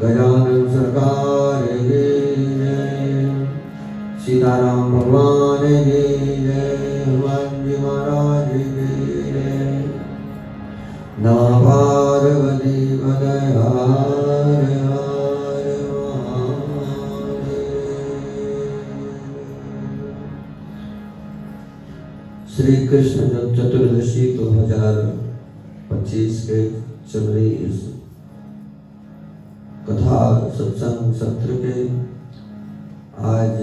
गजानन सरकार की जय। सीताराम भगवान की जय। हनुमान जी महाराज की जय। नमः पार्वती पतये हर हर महादेव। श्री कृष्ण चतुर्दशी 2025 के चल रही इस कथा सत्संग सत्र के आज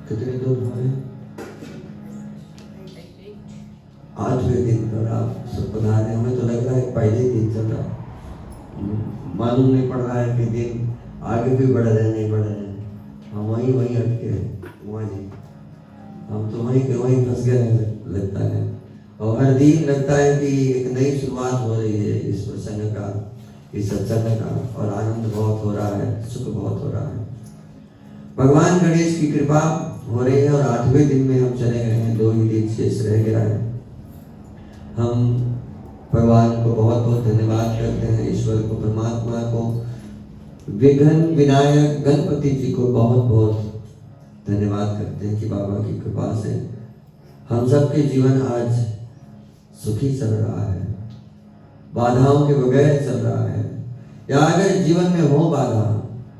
कितने दिन हुए? 8वें दिन पर आप सब बना रहे। हमें तो लग रहा है पहले दिन चल रहा, मालूम नहीं पड़ रहा है कि दिन आगे भी बढ़ रहे नहीं बढ़ रहे। हम वहीं अटके वहाँ जी, हम तो वहीं के वहीं फंस गए लगता है। और हर दिन लगता है कि एक नई शुरुआत हो रही है इस प्रसंग का, इस सत्संग का, और आनंद बहुत हो रहा है, सुख बहुत हो रहा है। भगवान गणेश की कृपा हो रही है और 8वें दिन में हम चले गए हैं। 2 ही दिन शेष रह गया है। हम भगवान को बहुत बहुत धन्यवाद करते हैं, ईश्वर को, परमात्मा को, विघ्न विनायक गणपति जी को बहुत बहुत धन्यवाद करते हैं कि बाबा की कृपा से हम सबके जीवन आज सुखी चल रहा है, बाधाओं के बगैर चल रहा है। या अगर जीवन में हो बाधा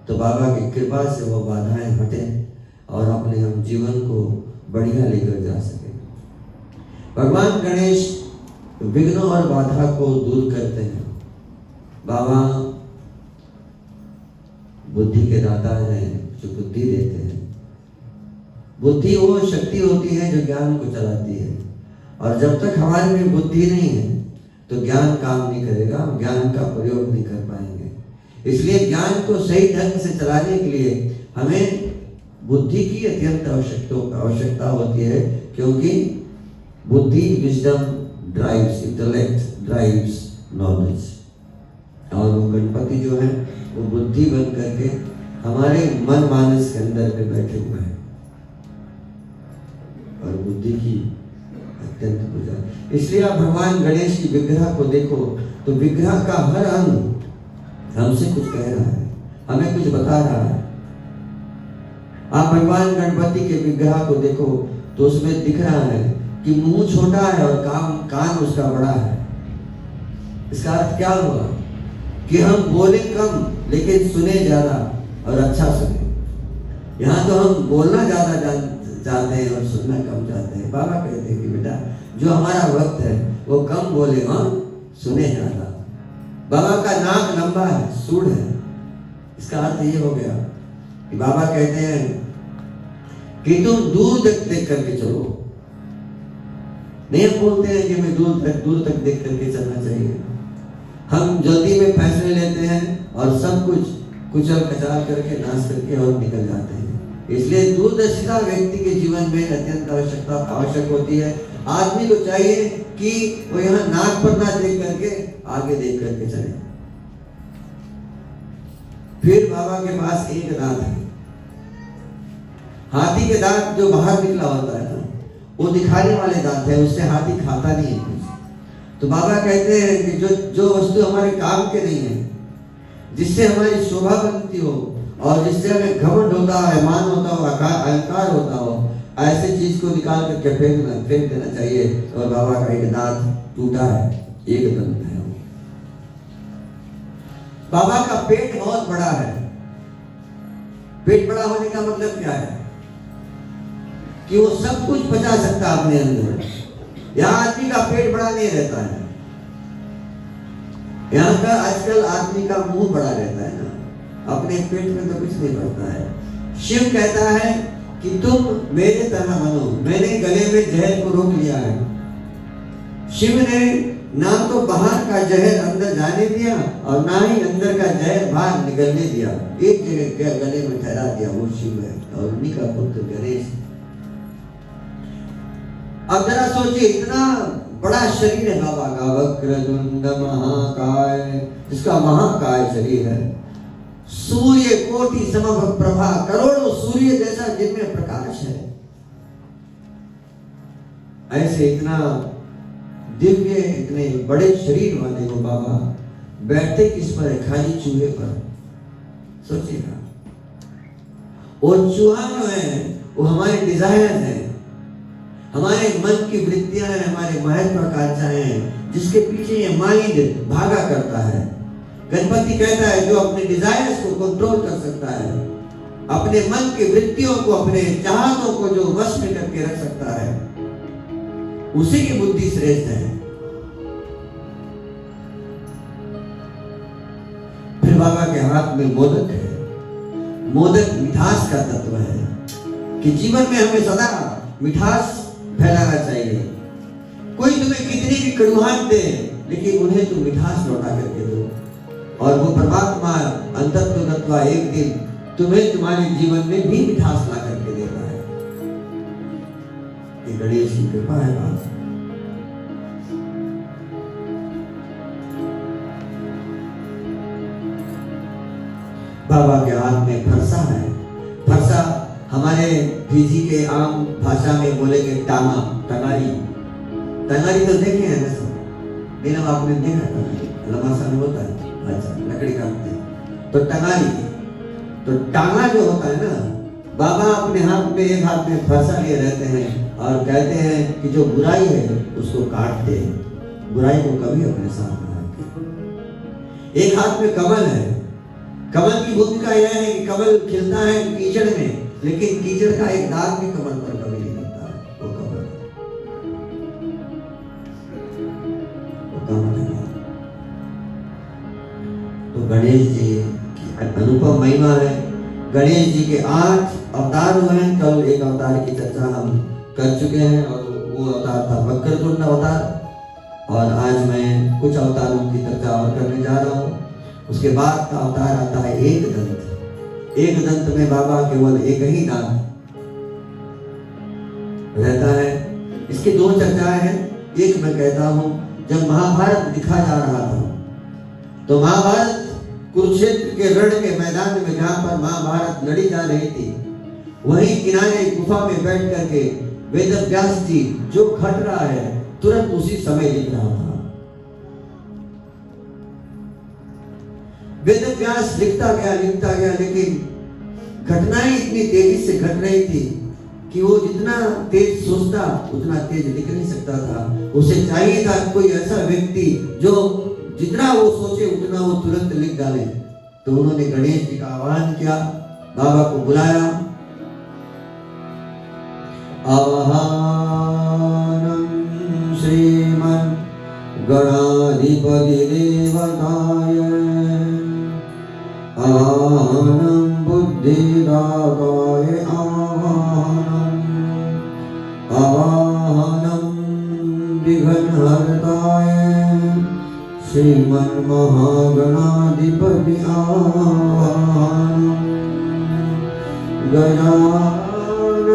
तो बाबा की कृपा से वो बाधाएं हटें और अपने हम जीवन को बढ़िया लेकर जा सके। भगवान गणेश विघ्नों और बाधा को दूर करते हैं। बाबा बुद्धि के दाता हैं जो बुद्धि देते हैं। बुद्धि वो शक्ति होती है जो ज्ञान को चलाती है, और जब तक हमारे में बुद्धि नहीं है तो ज्ञान काम नहीं करेगा, हम ज्ञान का प्रयोग नहीं कर पाएंगे। इसलिए ज्ञान को सही ढंग से चलाने के लिए हमें बुद्धि की अत्यंत आवश्यकता होती है, क्योंकि बुद्धि wisdom drives, intellect drives knowledge. और वो गणपति जो है वो बुद्धि बन करके हमारे मन मानस के अंदर में बैठे हुए हैं और बुद्धि की अत्यंत पूजा। इसलिए आप भगवान गणेश की विग्रह को देखो तो विग्रह का हर अंग हमसे कुछ कह रहा है, हमें कुछ बता रहा है। आप भगवान गणपति के विग्रह को देखो तो उसमें दिख रहा है कि मुंह छोटा है और कान उसका बड़ा है। इसका अर्थ क्या हुआ कि हम बोले कम लेकिन सुने ज्यादा और अच्छा सुने। यहाँ तो हम बोलना ज्यादा चाहते हैं और सुनना कम चाहते हैं। बाबा कहते हैं कि बेटा जो हमारा वक्त है वो कम बोले और सुने ज्यादा। बाबा का नाक लंबा है, सूढ़ है। इसका अर्थ ये हो गया कि बाबा कहते हैं कि तुम दूर देख करके चलो। नहीं हम बोलते हैं कि हमें दूर तक देख करके चलना चाहिए। हम जल्दी में फैसले लेते हैं और सब कुछ कुचल कचाल करके नाश करके और निकल जाते हैं। इसलिए दूरदर्शिता व्यक्ति के जीवन में अत्यंत आवश्यक होती है। आदमी को चाहिए कि वो यहाँ नाक पर ना देख करके आगे देख करके चले। फिर बाबा के पास एक दांत है, हाथी के दांत जो बाहर निकला होता है ना, वो दिखाने वाले दांत है, उससे हाथी खाता नहीं है कुछ। तो बाबा कहते हैं कि जो वस्तु हमारे काम के नहीं है, जिससे हमारी शोभा बनती हो और जिससे हमें घमंड होता है, मान होता हो, अहंकार होता हो, ऐसे चीज को निकाल करके फेंक देना चाहिए। और बाबा का एक दांत टूटा है, एक दंत है। बाबा का पेट बहुत बड़ा है। पेट बड़ा होने का मतलब क्या है कि वो सब कुछ पचा सकता है अपने अंदर। यहाँ आदमी का पेट बड़ा नहीं रहता है, यहाँ का आजकल आदमी का मुंह बड़ा रहता है ना, अपने पेट में तो कुछ नहीं पड़ता है। शिव कहता है कि तुम मेरे तरह बनो, मैंने गले में जहर को रोक लिया है। शिव ने ना तो बाहर का जहर अंदर जाने दिया और ना ही अंदर का जहर बाहर निकलने दिया। एक जगह गले में ठहरा दिया, वो शिव है और उन्हीं का पुत्र गणेश। अब जरा सोचिए, इतना बड़ा शरीर है बाबा का, वक्रतुंड महाकाय, जिसका महाकाय शरीर है। सूर्य कोटि समप्रभा, करोड़ों सूर्य जैसा जिनमें प्रकाश है। ऐसे इतना दिव्य, इतने बड़े शरीर वाले को बाबा बैठते किस पर है? खाली चूहे पर। सोचिएगा, वो चूहा जो है वो हमारे डिजायर है, हमारे मन की वृत्तियां हैं, हमारे महत्वाकांक्षाएं हैं, जिसके पीछे ये माइंड भागा करता है। गणपति कहता है जो अपने डिजायर्स को कंट्रोल कर सकता है, अपने मन की वृत्तियों को, अपने चाहतों को जो वश में करके रख सकता है, उसी की बुद्धि श्रेष्ठ है। फिर बाबा के हाथ में मोदक है। मोदक मिठास का तत्व है कि जीवन में हमें सदा मिठास फैलाना चाहिए। कोई तुम्हें कितनी भी कड़ुहाहट दे, लेकिन उन्हें तुम मिठास लौटा करके दो, और वो परमात्मा अंतत्व तत्व एक दिन तुम्हें तुम्हारे जीवन में भी मिठास ला करके देता है। ये गणेश की कृपा है बात। बाबा के हाथ में फरसा है। फरसा हमारे फिजी के आम भाषा में बोलेंगे टांगा, टंगारी। टंगारी तो देखे हैं ना सब, लेकिन आपने देखा टंगारी लंबा सा होता है, अच्छा लकड़ी काटते हैं तो टंगारी। तो टांगा जो होता है ना, बाबा अपने हाथ में, एक हाथ में फरसा लिए रहते हैं और कहते हैं कि जो बुराई है उसको काट दे, बुराई को कभी अपने साथ न रखे। एक हाथ में कमल है। कमल की भूमिका यह है कि कमल खिलता है कीचड़ में, लेकिन कीचड़ का एक दाग भी कमल पर कभी नहीं लगता है। वो कमल है। तो गणेश जी की अनुपम महिमा है। गणेश जी के 8 अवतार हुए हैं। कल एक अवतार की चर्चा हम कर चुके हैं, और वो अवतार था वक्रतुंड अवतार, और आज मैं कुछ अवतारों की चर्चा और करने जा रहा हूँ। उसके बाद का अवतार आता है एक दंत। एक दंत में बाबा केवल एक ही दांत रहता है। इसकी 2 चर्चाएं हैं। एक मैं कहता हूं, जब महाभारत दिखा जा रहा था, तो महाभारत कुरुक्षेत्र के रण के मैदान में, जहां पर महाभारत लड़ी जा रही थी, वहीं किनारे गुफा में बैठ करके वेद व्यास जी जो घट रहा है तुरंत उसी समय लिख रहा था। वेद व्यास लिखता गया, लेकिन घटनाएं इतनी तेजी से घट रही थी कि वो जितना तेज सोचता उतना तेज लिख नहीं सकता था। उसे चाहिए था कोई ऐसा व्यक्ति जो जितना वो सोचे उतना वो तुरंत लिख डाले। तो उन्होंने गणेश जी का आह्वान किया, बाबा को बुलाया। आवाहनम श्रीमन् गणाधिपति देवताय, आवाहनम बुद्धिदाताय, आवाहनम विघ्नहर्ताय श्रीमन् महागणाधिपति आवाहनम गजाननम्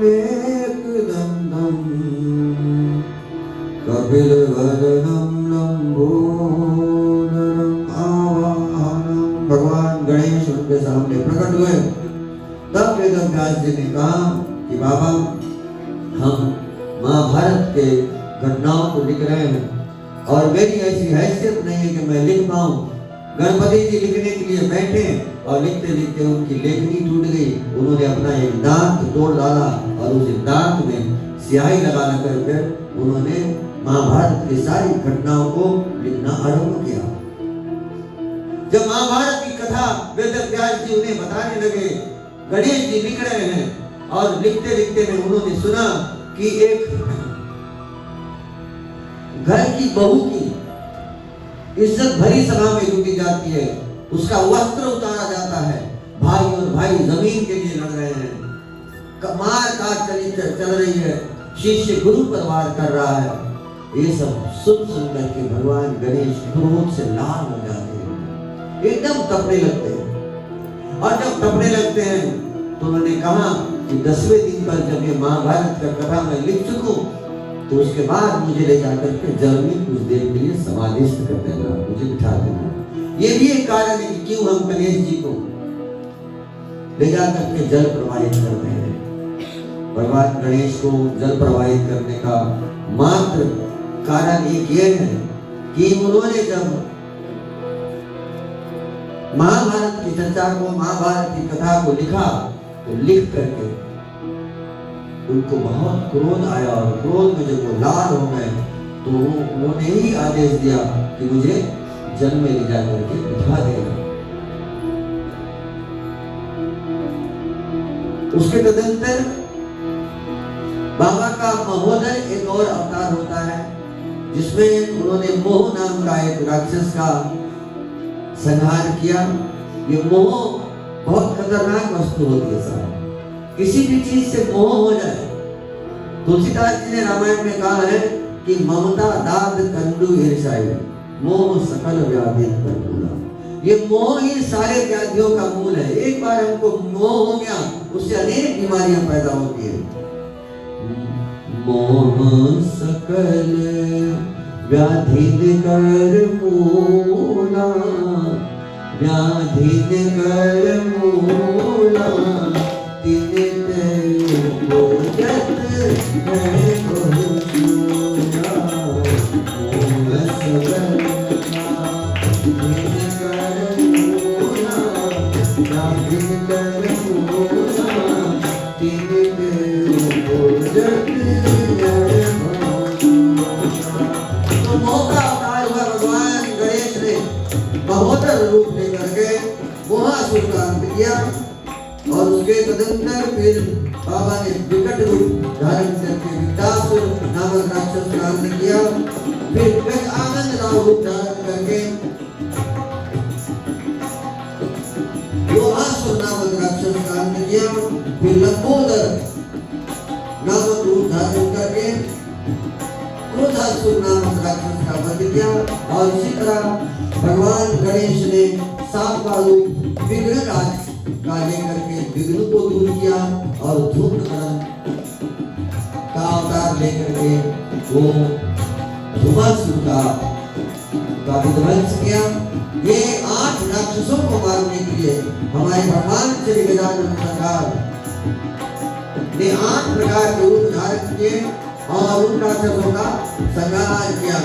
एकदन्तं कपिलवदनं लंबोदरं आवाहनम। भगवान गणेश उनके सामने प्रकट हुए। तब वेदव्यास जी ने कहा कि बाबा, हम महाभारत के घटनाओं को लिख रहे हैं और मेरी ऐसी हैसियत नहीं है कि मैं लिख पाऊं। गणपति जी लिखने के लिए बैठे और लिखते लिखते उनकी लेखनी टूट गई। उन्होंने अपना एक दांत तोड़ डाला और उस दांत में स्याही लगा कर उन्होंने महाभारत की सारी घटनाओं को लिखना आरंभ किया। जब महाभारत की कथा वेदव्यास जी उन्हें बताने लगे, गणेश जी लिख रहे हैं और लिखते लिखते में उन्होंने सुना कि एक घर की बहू की इज्जत भरी सभा में लूटी जाती है, उसका वस्त्र उतारा जाता है, भाई और भाई जमीन के लिए लड़ रहे हैं, मार काट चल रही है, शिष्य गुरु पर वार कर रहा है। ये सब सुन करके भगवान गणेश क्रोध से लाल हो जाते हैं, एकदम तपने लगते हैं। और जब तपने लगते हैं तो उन्होंने कहा कि 10वें दिन पर जब ये महाभारत का कथा मैं लिख चुकूं, तो उसके बाद मुझे ले जाकर के जल में कुछ देर के लिए समाधिस्थ कर देना, मुझे बिठा देना। ये भी एक कारण है कि क्यों हम गणेश जी को ले जाकर के जल प्रवाहित करते हैं। भगवान गणेश को जल प्रवाहित करने का मात्र कारण एक ये है कि उन्होंने जब महाभारत की चर्चा को, महाभारत की कथा को लिखा, तो लिख करके उनको बहुत क्रोध आया और क्रोध में जब वो लाल हो गए तो उन्होंने ही आदेश दिया कि मुझे जल में ले जा करके बिठा देना। उसके तदंतर बाबा का महोदय एक और अवतार होता है जिसमें उन्होंने मोह नाम का एक राक्षस का संहार किया। ये मोह बहुत खतरनाक वस्तु होती है साहब। किसी भी चीज से मोह हो जाए, तुलसीदास जी ने रामायण में कहा है कि ममता दाद कंडू ईर्ष्यायु मोह सकल व्याधि पर मूला। ये मोह ही सारे व्याधियों का मूल है। एक बार हमको मोह हो गया, उससे अनेक बीमारियां पैदा होती है। मोह सकल व्याधि कर मूला, व्याधि कर मूला, महोदय रूप लेकर के मोहासुर का अंत किया और उसके तदंतर फिर बाबा ने विकट रूप धारण करके विकटासुर नामक राक्षस का अंत किया। फिर गजानन रूप धारण करके लोहासुर नामक राक्षस का अंत किया। फिर लंबोदर नामक रूप धारण करके क्रोधासुर नामक राक्षस का वध किया। और इसी तरह भगवान गणेश ने 7वां रूप विघ्नराज का लेकर के विघ्न को दूर किया और धूम्रकरण का अवतार लेकर के वो धूमासुर का विध्वंस किया। ये 8 राक्षसों को मारने के लिए हमारे भगवान श्री गजानन सरकार ने 8 प्रकार के रूप धारण किए और उन राक्षसों का संहार किया।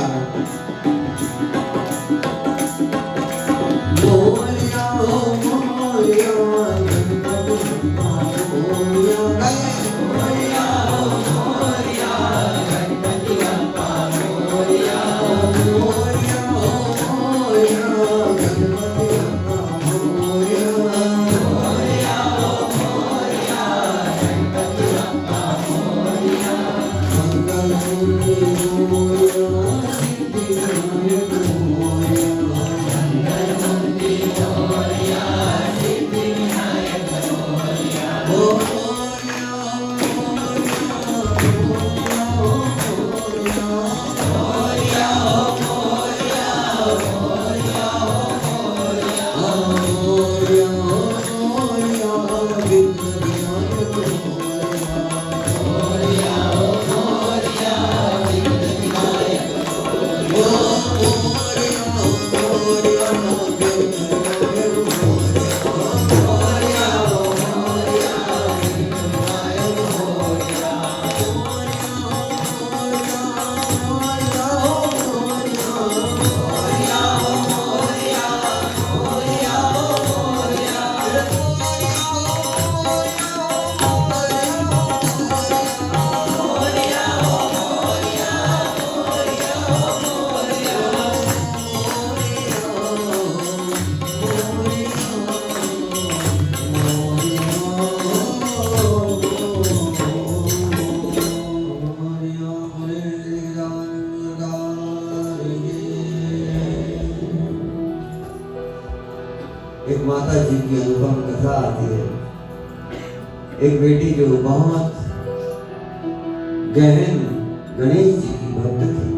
एक माता जी की अनुपम कथा आती है। एक बेटी जो बहुत गहन गणेश जी की भक्त थी,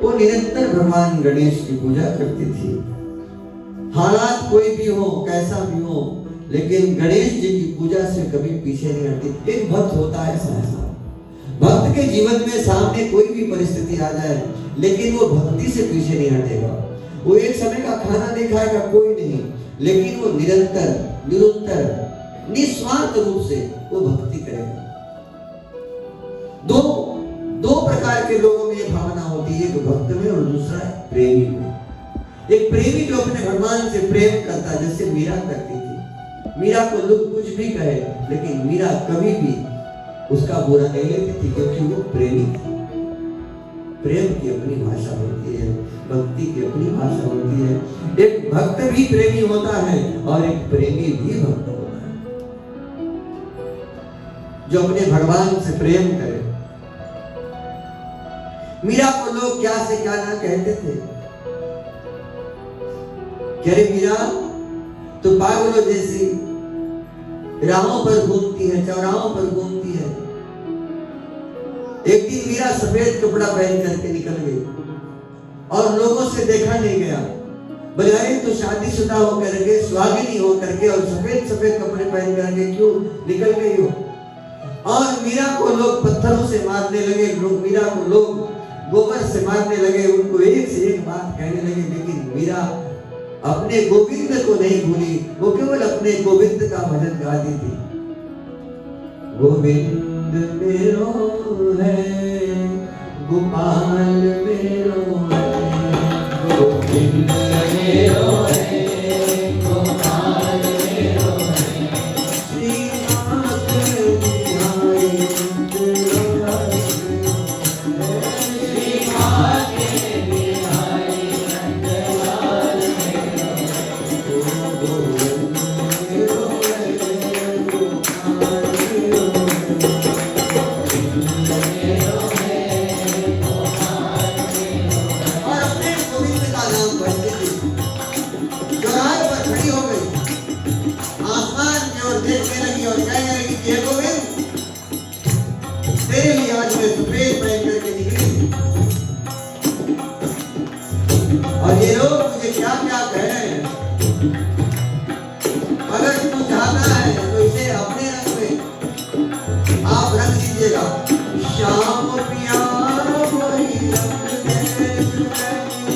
वो निरंतर भगवान गणेश की पूजा करती थी। हालात कोई भी हो, कैसा भी हो, लेकिन गणेश जी की पूजा से कभी पीछे नहीं हटती। एक भक्त होता है ऐसा, भक्त के जीवन में सामने कोई भी परिस्थिति आ जाए लेकिन वो भक्ति से पीछे नहीं हटेगा। वो एक समय का खाना नहीं खाएगा, कोई नहीं, लेकिन वो निरंतर निरंतर निस्वार्थ रूप से वो भक्ति करेगा। दो प्रकार के लोगों में ये भावना होती है, एक भक्त में और दूसरा प्रेमी में। एक प्रेमी जो अपने भगवान से प्रेम करता, जैसे मीरा करती थी। मीरा को लोग कुछ भी कहे, लेकिन मीरा कभी भी उसका बुरा नहीं लेती थी, क्योंकि वो प्रेमी थी। प्रेम की अपनी भाषा होती है, भक्ति की अपनी भाषा होती है। एक भक्त भी प्रेमी होता है और एक प्रेमी भी भक्त होता है, जो अपने भगवान से प्रेम करे। मीरा को लोग क्या से क्या ना कहते थे। कह रहे मीरा तो पागलों जैसी राहों पर घूमती है, चौराहों पर घूमती है। एक दिन मीरा सफेद कपड़ा पहन करके निकल गई और लोगों से देखा नहीं गया। बजाय तो शादीशुदा होकर के, स्वागिनी होकर के और सफेद सफेद कपड़े पहन करके क्यों निकल गई हो? और मीरा को लोग पत्थरों से मारने लगे, मीरा को लोग गोबर से मारने लगे, उनको एक से एक बात कहने लगे। लेकिन मीरा अपने गोविंद को नहीं भूली, वो केवल अपने गोविंद का भजन गाती थी। गोविंद मेरो है, गोपाल मेरो है, गोविंद मेरो है, गोपाल मेरो है, श्रीनाथ बिहारी और ये लोग मुझे क्या क्या कह रहे हैं। अगर तू चाहता है तो इसे अपने रंग में आप रंग दीजिएगा। श्याम पिया वही रंग दे,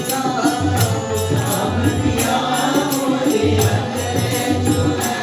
श्याम पिया वही रंग दे चुनरिया,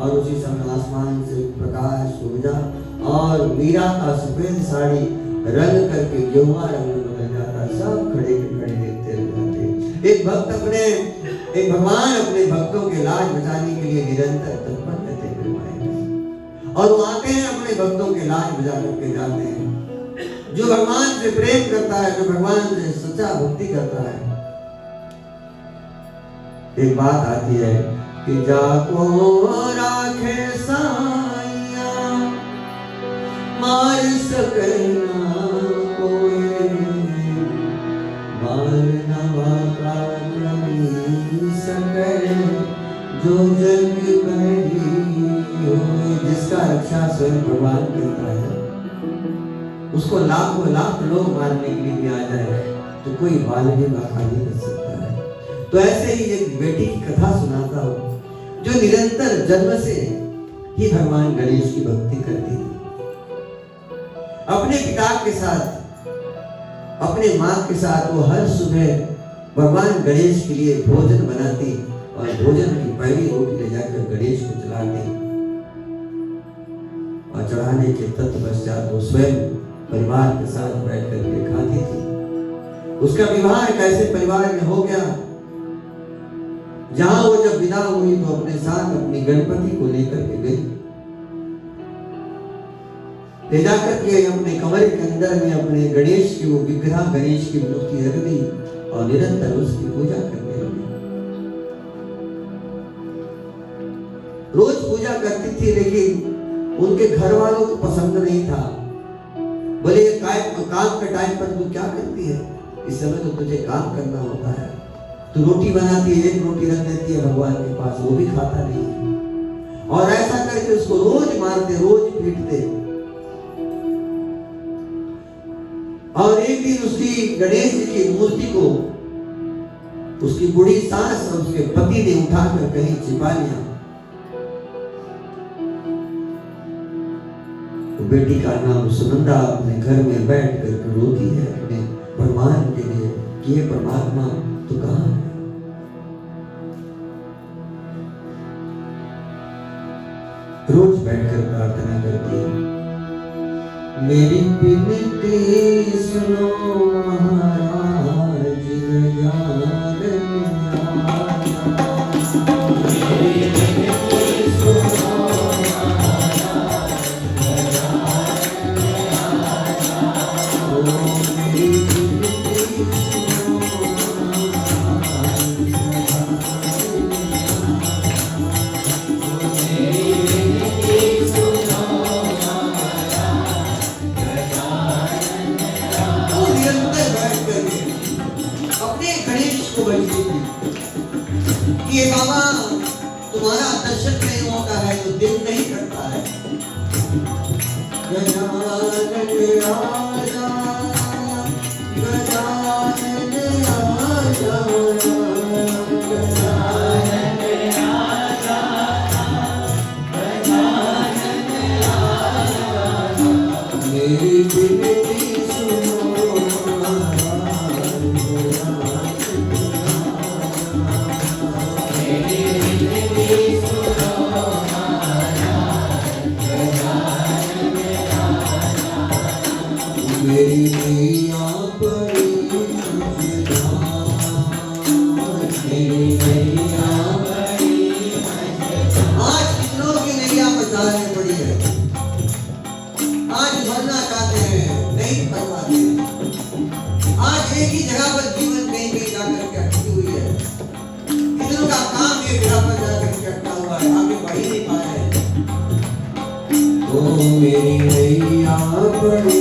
और उसी समय आसमान से प्रकाश उगजा और मीरा का सफेद साड़ी रंग करके गेहुआ रंग में बदल जाता। सब खड़े के खड़े देखते रह जाते। एक भगवान अपने भक्तों के लाज बचाने के लिए निरंतर तत्पर रहते हैं और वो आते हैं अपने भक्तों के लाज बचा करके जाते हैं। जो भगवान से प्रेम करता है, जो भगवान से सच्चा भक्ति करता है, एक बात आती है कि जाको राखे साइया मार सकना कोई, मार नवा का नहीं सके जो जग बड़ी हो। जिसका रक्षा स्वयं भगवान करता है, उसको लाखों लाख लोग मारने के लिए भी आ जाए तो कोई बाल भी बाका नहीं कर सकता है। तो ऐसे ही एक बेटी की कथा सुनाता हूँ जो निरंतर जन्म से ही भगवान गणेश की भक्ति करती थी। अपने पिता के साथ, अपने माँ के साथ वो हर सुबह भगवान गणेश के लिए भोजन बनाती और भोजन की पहली रोटी ले जाकर गणेश को चढ़ा दी। और चढ़ाने के तत्पश्चात वो स्वयं परिवार के साथ बैठ करके खाती थी। उसका विवाह कैसे परिवार में हो गया, जहां वो जब विदा हुई तो अपने साथ अपनी गणपति को लेकर के गई, ले जाकर के अपने कमरे के अंदर में अपने गणेश की वो विग्रह, गणेश की मूर्ति रख दी और निरंतर उसकी पूजा करने लगी। रोज पूजा करती थी, लेकिन उनके घर वालों को पसंद नहीं था। बोले काम के टाइम पर तू क्या करती है, इस समय तो तुझे काम करना होता है। तू रोटी बनाती है, एक रोटी रख देती है भगवान के पास, वो भी खाता नहीं है। और ऐसा करके उसको रोज मारते, रोज पीटते। और एक दिन उसकी गणेश जी की मूर्ति को उसकी बूढ़ी सास और उसके पति ने उठाकर कहीं छिपा लिया। तो बेटी का नाम सुनंदा अपने घर में बैठ कर रोती है अपने भगवान के लिए कि हे परमात्मा तू कहाँ है। रोज बैठकर प्रार्थना करती है, मेरी विनती सुनो महाराज ये बाबा तुम्हारा दर्शन नहीं होता है तो दिल नहीं करता है। गजानन आजा, गजानन आजा, गजानन आजा, गजानन आजा, मेरी विनती सुनो मेरी मैया बड़ी मेरी मैया बड़ी। आज कितनों की नैया बचाने पड़ी है, आज भरना चाहते हैं नहीं भर पाते। आज एक ही जगह पर जीवन कहीं कहीं जाकर के अटकी हुई है। कितनों का काम एक जगह पर जाकर के अटका हुआ है, आगे बढ़ ही नहीं पा रहे। ओ मेरी मैया बड़ी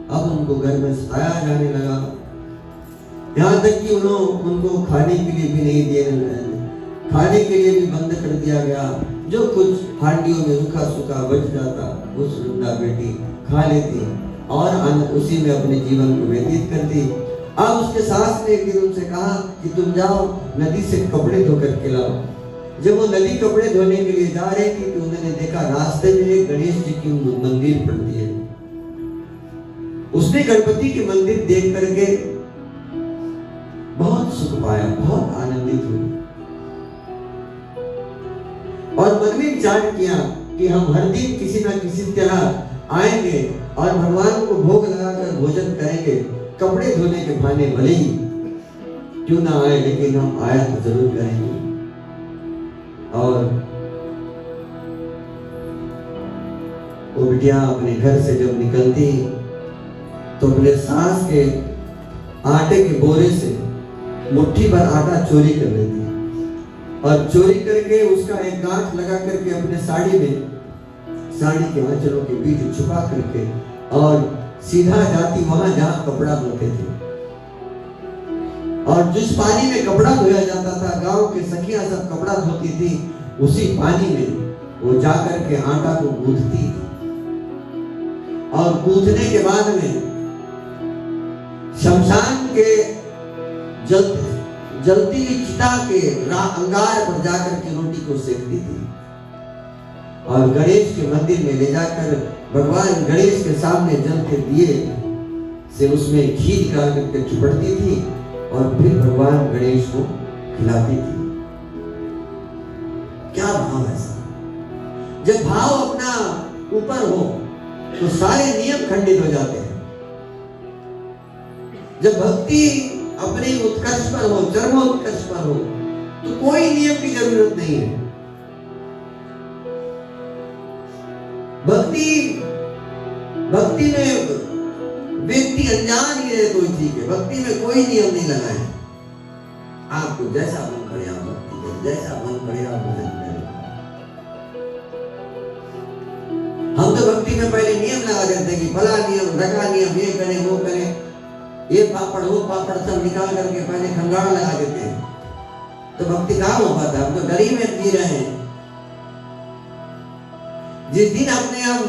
अब उनको घर में सताया जाने लगा। यहाँ तक कि उनको खाने के लिए भी नहीं दिए, खाने के लिए भी बंद कर दिया गया। जो कुछ हांडियों में रूखा सूखा बच जाता वो सुनंदा बेटी खा लेती और उसी में अपने जीवन को व्यतीत करती। अब उसके सास ने एक दिन उनसे कहा कि तुम जाओ नदी से कपड़े धोकर के लाओ। जब वो नदी कपड़े धोने के लिए जा रही थी तो उन्होंने देखा रास्ते में एक गणेश जी की मंदिर पड़ती है। उसने गणपति के मंदिर देख करके बहुत सुख पाया, बहुत आनंदित हुई और मन में विचार किया कि हम हर दिन किसी न किसी तरह आएंगे और भगवान को भोग लगाकर भोजन करेंगे। कपड़े धोने के बहाने भले ही क्यों ना आए, लेकिन हम आया तो जरूर करेंगे। और वो बिटिया अपने घर से जब निकलती तो अपने सास के आटे के बोरे से मुट्ठी भर आटा चोरी कर लेती और चोरी करके उसका एक गांठ लगा करके अपने साड़ी में, साड़ी के आंचलों के बीच छुपा करके और सीधा जाती वहां जहां कपड़ा धोते थे। और जिस पानी में कपड़ा धोया जाता था, गांव के सखियां सब कपड़ा धोती थी, उसी पानी में वो जाकर के आटा को गूंथती थी और गूंथने के बाद में शमशान के जलती हुई चिता के अंगार पर जाकर के रोटी को सेकती थी और गणेश के मंदिर में ले जाकर भगवान गणेश के सामने जलते दिए से उसमें घी निकाल करके चुपड़ती थी और फिर भगवान गणेश को खिलाती थी। क्या भाव है सर? जब भाव अपना ऊपर हो तो सारे नियम खंडित हो जाते हैं। जब भक्ति अपने उत्कर्ष पर हो, चरमोत्कर्ष पर हो, तो कोई नियम की जरूरत नहीं है। भक्ति में व्यक्ति अनजान ही रहे तो ठीक है। भक्ति में कोई नियम नहीं लगाए। आपको जैसा मन करे आप भक्ति करें, जैसा मन करे आप भजन करें। हम तो भक्ति में पहले नियम लगा देते हैं कि फला नियम, ढका नियम, ये करें वो करें, ये पापड़ वो पापड़ सब निकाल करके पहले खंगाड़ लगा देते हैं। तो भक्ति कहाँ हो पाता है? हम तो गरीब में जी रहे हैं। जिस दिन अपने आप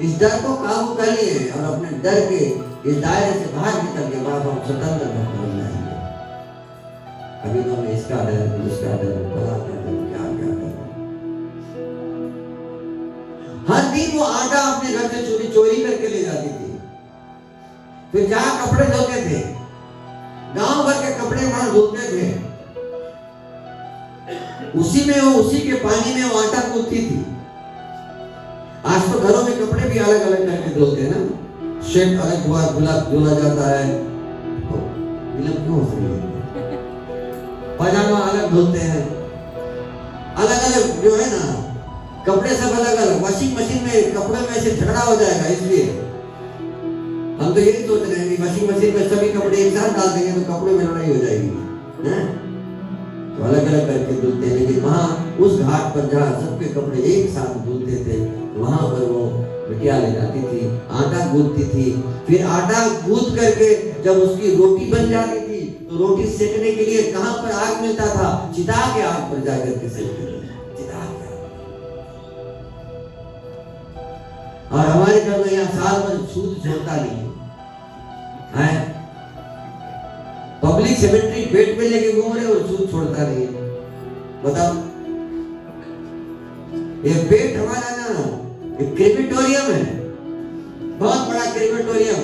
इस डर को काबू कर लिए और अपने डर के इस दायरे से बाहर निकल के बाद हम स्वतंत्र भक्त बन जाएंगे। अभी तो हमें इसका डर, उसका डर, भला का डर, क्या क्या डर। हर दिन वो आटा अपने घर से चोरी करके ले जाती थी। फिर जहां कपड़े धोते थे, गांव भर के कपड़े वहां धोते थे, उसी के पानी में वो आटा कूदती थी। आज तो घरों में कपड़े भी अलग अलग करके धोते हैं ना। शर्ट अलग धुला जाता है, विलंब क्यों हो रही है? पजामा अलग धोते हैं, अलग अलग जो है ना, कपड़े सब अलग अलग। वॉशिंग मशीन में कपड़े में ऐसे झगड़ा हो जाएगा, इसलिए हम तो यही सोच रहे हैं कि वॉशिंग मशीन में सभी कपड़े एक साथ डाल देंगे तो कपड़े में लड़ाई हो जाएगी, तो अलग अलग करके धुलते हैं। लेकिन वहां उस घाट पर जहाँ सबके कपड़े एक साथ धुलते थे, वहां पर वो बिटिया ले जाती थी, आटा गूंथती थी। फिर आटा गूंथ करके जब उसकी रोटी बन जाती थी तो रोटी सेकने के लिए कहां पर आग मिलता था? चिता के आग पर जाकर के सेकते थे। और हमारे घर में यहाँ साल भर सूद छोड़ता नहीं है। पब्लिक सेमेट्री पेट पे लेके घूम रहे और सूद छोड़ता नहीं है। बताओ, ये पेट हमारा ना एक क्रेमेटोरियम है, बहुत बड़ा क्रेमेटोरियम,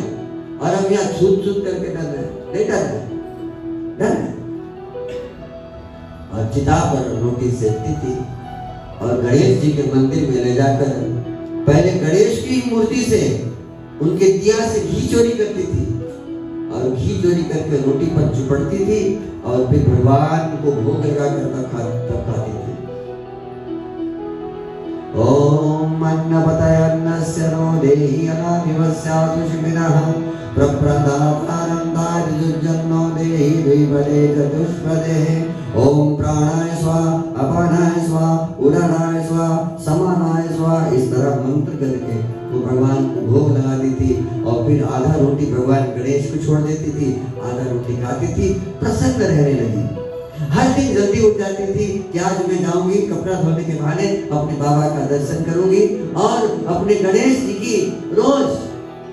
और हम यहाँ सूद करके डर रहे, नहीं डर रहे। और चिता पर रोटी सेकती थी और गणेश जी के मंदिर में ले जाकर पहले गणेश की मूर्ति से उनके दिया से घी चोरी करती थी और घी चोरी करके रोटी पर चुपड़ती थी और फिर भगवान को भोग लगा कर खाती थी। ओम अन्नपतय अन्नस्य नो देहि अनाभिवस्यातु शिविनः प्रप्रदातानन्दारिजुज्जन्नो देहि द्विपदे चतुष्पदे। ओम प्राणाय स्वाहा, अपानाय स्वाहा, उदानाय स्वाहा, समानाय स्वाहा, इस तरह मंत्र करके वो भगवान को भोग लगाती थी और फिर आधा रोटी भगवान गणेश को छोड़ देती थी, आधा रोटी खाती थी, प्रसन्न रहने लगी। हर दिन जल्दी उठ जाती थी कि आज मैं जाऊंगी कपड़ा धोने के बहाने अपने बाबा का दर्शन करूंगी और अपने गणेश जी की रोज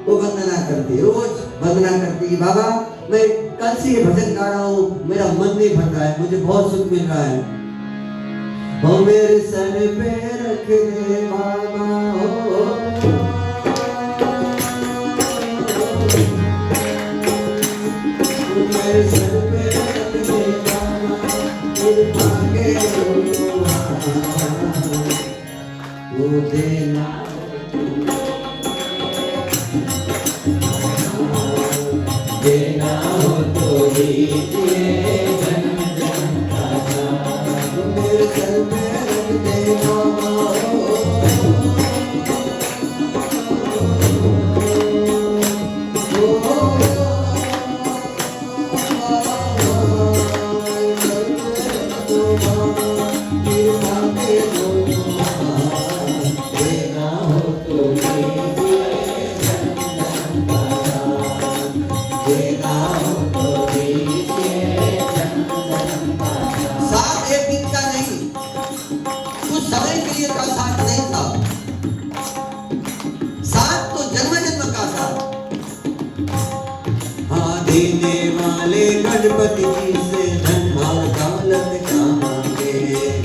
वो वंदना करती, रोज वंदना करती कि बाबा मैं कल से ये भजन गा रहा हूँ, मेरा मन नहीं भर रहा है, मुझे बहुत सुख मिल रहा है। वो मेरे सर पे रख दे बाबा हो, मेरे सर पे रख दे बाबा, कृपा के वो देना देना हो तो दीजिए जन्म जन्म का साथ, मेरे सर पे रख दे बाबा गणपति जी से धन और दौलत क्या मांगे,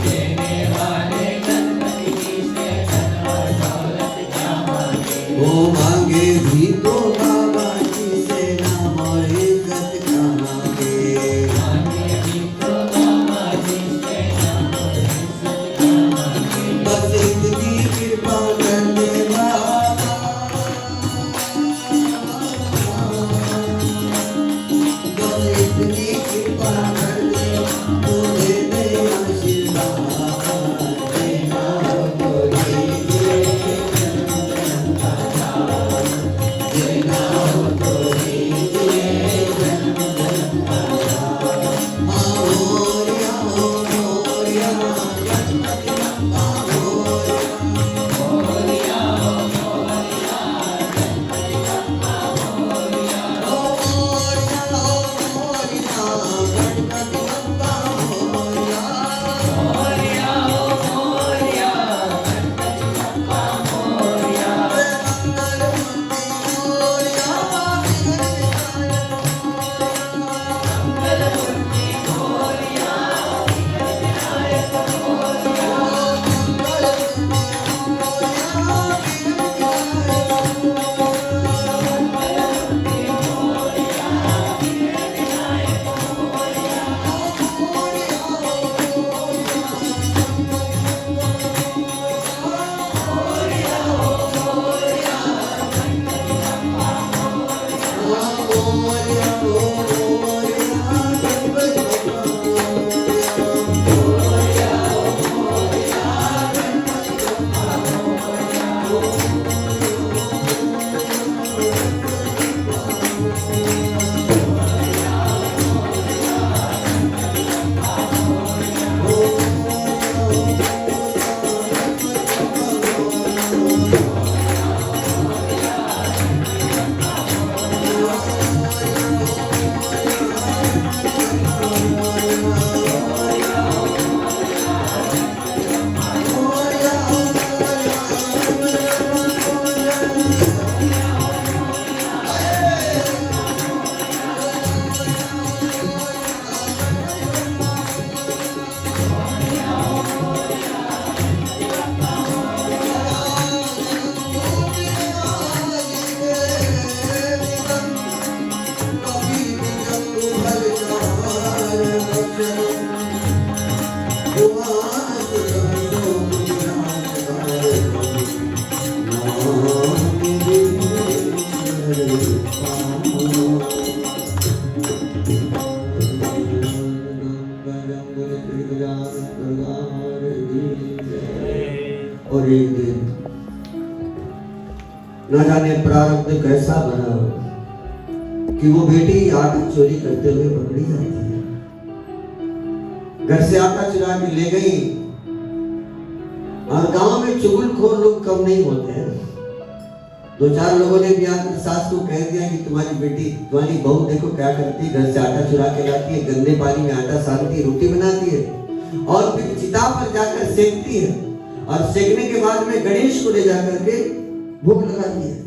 देने वाले गणपति जी से धन और दौलत क्या मांगे, वो मांगे भी तो बाबा जी से नाम और इज्जत क्या मांगे, मांगे भी तो बाबा जी से नाम और इज्जत क्या मांगे, बस इतनी कृपा कर दे बाबा, इतनी कृपा कर दे तो दे दे आशीर्वाद, देना हो तो दीजिए जन्म का साथ, देना हो तो दीजिए जन्म का साथ। मोरया मोरया गणपति बप्पा मोरया, मोरया मोरया गणपति बप्पा मोरया, और एक दिन न जाने प्रारब्ध कैसा बना कि वो बेटी आटा चोरी करते हुए पकड़ी जाती है। घर से आटा चुरा के ले गई और गांव में चुगलखोर लोग कम नहीं होते हैं। दो चार लोगों ने भी आकर सास को कह दिया कि तुम्हारी बेटी, तुम्हारी बहू देखो क्या करती है, घर से आटा चुरा के लाती है, गंदे पानी में आटा सानती है, रोटी बनाती है और फिर चिता पर जाकर सेकती है और सेकने के बाद में गणेश को ले जाकर के भोग लगाती है।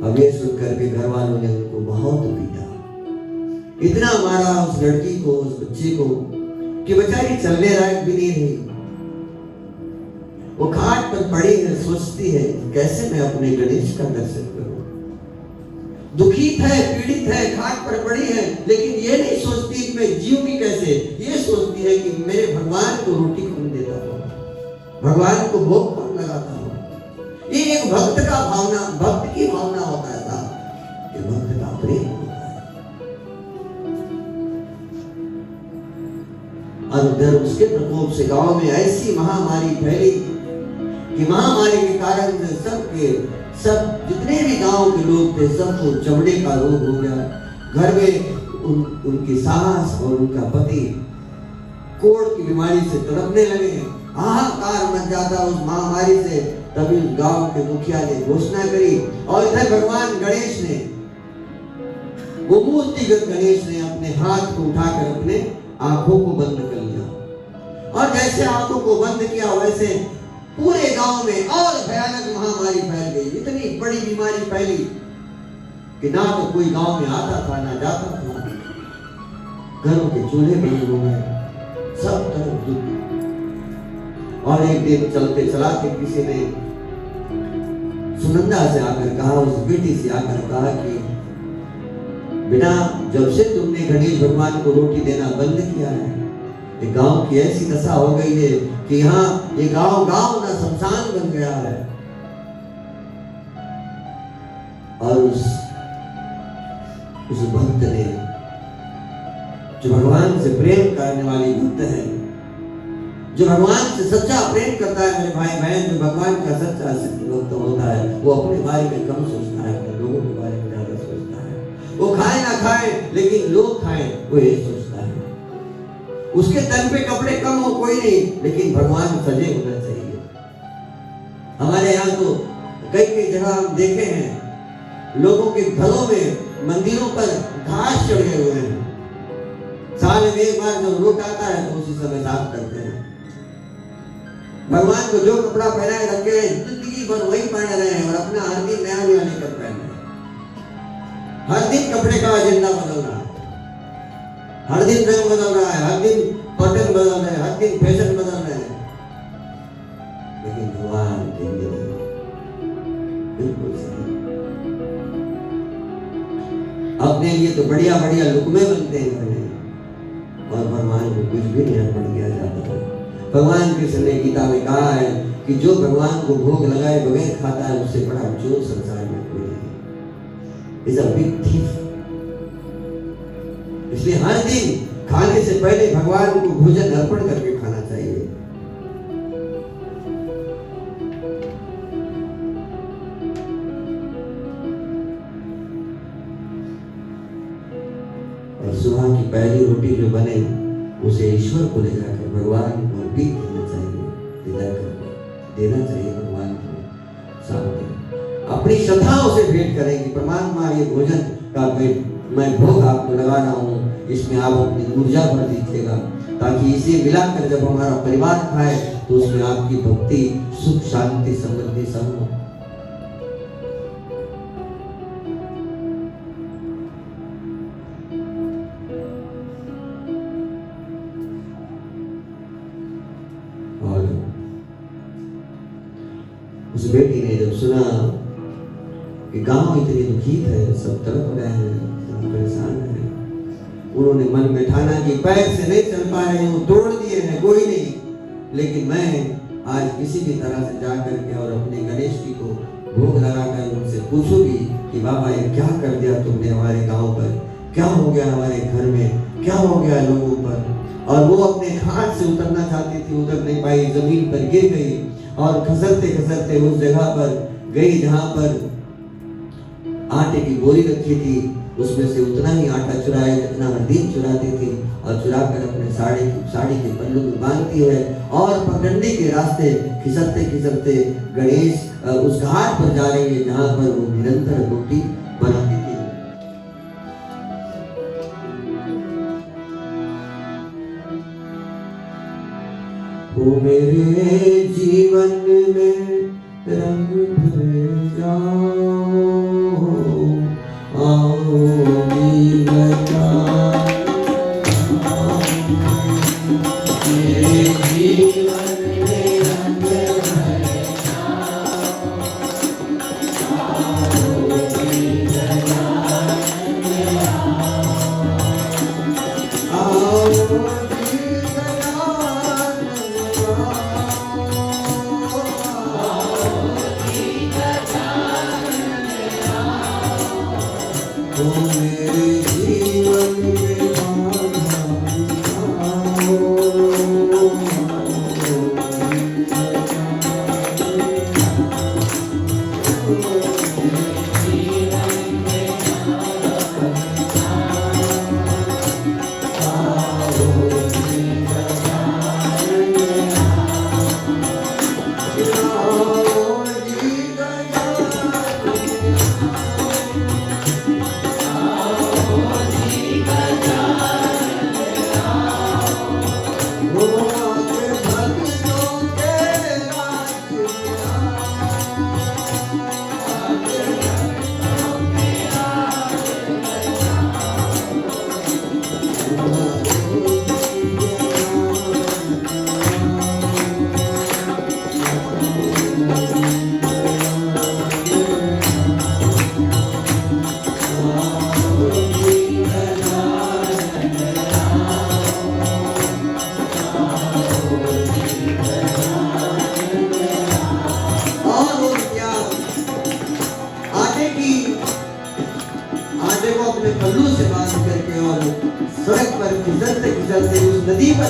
अब ये सुनकर के घर वालों ने उनको बहुत पीटा, इतना मारा उस लड़की को, उस बच्चे को कि बेचारी चलने लायक भी नहीं रही। वो खाट पर पड़ी है, सोचती है कैसे मैं अपने गणेश का दर्शन करूं। दुखित है, पीड़ित है, खाट पर पड़ी है, लेकिन ये नहीं सोचती कि मैं जीऊंगी कैसे। ये सोचती है कि मेरे भगवान को रोटी कौन देता हूं, भगवान को भोग कौन लगाता हूं। ये एक भक्त का भावना, भक्त की भावना होता है साहब, ये भक्त का प्रेम होता है। और उधर उसके प्रकोप से गांव में ऐसी महामारी फैली कि महामारी के कारण सब जितने भी गांव के लोग थे सबको चमड़े का रोग हो गया। घर में उनकी सास और उनका पति कोढ़ की बीमारी से तड़पने लगे। हाहाकार मच जाता उस महामारी से। तभी गांव के मुखिया ने घोषणा करी और इधर भगवान गणेश ने, वो मूर्तिगत गणेश ने अपने हाथ को उठाकर अपने आंखों को बंद कर लिया और जैसे आंखों को बंद किया वैसे पूरे गांव में और भयानक महामारी फैल गई। इतनी बड़ी बीमारी फैली कि ना तो कोई गांव में आता था ना जाता था। घरों के चूल्हे बंद हो गए, सब तरफ दुख। और एक दिन चलते चलाते किसी ने सुनंदा से आकर कहा, उस बेटी से आकर कहा कि बिना जब से तुमने गणेश भगवान को रोटी देना बंद किया है, ये गांव की ऐसी दशा हो गई है कि यहाँ ये गांव ना शमशान बन गया है। और उस भक्त ने, जो भगवान से प्रेम करने वाली भक्त है, जो भगवान से सच्चा प्रेम करता है, मेरे भाई बहन, जो भगवान का सच्चा भक्त होता है वो अपने बारे में कम सोचता है, अपने लोगों के बारे में ज्यादा सोचता है। वो खाए ना खाए लेकिन लोग खाएं, वो ये सोचता है। उसके तन पे कपड़े कम हो कोई नहीं, लेकिन भगवान सजे होना चाहिए। हमारे यहाँ तो कई जगह हम देखे हैं, लोगों के घरों में, मंदिरों पर घास चढ़े हुए हैं। साल में एक बार जब रोट आता है तो उसी समय साफ करते हैं। भगवान को जो कपड़ा पहनाए रखे हैं, जिंदगी भर वही पहन रहे हैं और अपना हर दिन नया नया लेकर पहन रहे हैं। हर दिन कपड़े का एजेंडा बदल रहा है, हर दिन रंग बदल रहा है, हर दिन पैटर्न बदल रहे हैं, हर दिन फैशन बदल रहे हैं। लेकिन भगवान के लिए बिल्कुल सही। अपने लिए तो बढ़िया बढ़िया लुकमे बनते हैं और भगवान को कुछ भी नहीं अर्पण किया जाता है। भगवान कृष्ण ने गीता में कहा है कि जो भगवान को भोग लगाए बगैर खाता है उससे बड़ा चोर संसार में कोई नहीं। Is a big thief. इसलिए हर दिन खाने से पहले भगवान को भोजन अर्पण करके खाना चाहिए। और सुबह की पहली रोटी जो बने उसे ईश्वर को ले जाकर भगवान को अर्पित करना चाहिए, देना चाहिए भगवान को सामने। अपनी श्रद्धाओं से भेंट करेंगे, परमात्मा ये भोजन का मैं भोग आपको लगा रहा हूँ, इसमें आप अपनी ऊर्जा भर दीजिएगा, ताकि इसे मिलाकर जब हमारा परिवार खाए तो उसमें आपकी भक्ति, सुख, शांति, समृद्धि सब हो। और उस बेटी ने जब सुना कि गांव इतनी दुखित है, सब तड़प रहे हैं, सब परेशान हैं, उन्होंने मन में ठाना कि पैर से नहीं चल पा रहे हैं, तोड़ दिए हैं, कोई नहीं, लेकिन मैं आज किसी भी तरह से जा करके और अपने गणेश जी को भोग लगाकर उनसे पूछूंगी कि बाबा ये क्या कर दिया तुमने हमारे गांव पर, क्या हो गया हमारे घर में, क्या हो गया लोगों पर। और वो अपने खाट से उतरना चाहती थी, उतर नहीं पाई, जमीन पर गिर गई और खसरते खसरते उस जगह पर गई जहां पर आटे की बोरी रखी थी, उसमें से उतना ही आटा चुराया जितना हरदीप चुराती थी, और चुरा कर अपने साड़ी के पल्लू में बांधती है, और पगडंडी के रास्ते खिसकते खिसकते गणेश उस घाट पर जा रही है जहां पर वो निरंतर रोटी बनाती थी। वो मेरे जीवन में रंग भर जाओ, आओ बता मेरे जीवन में रंग भर जाओ, आओ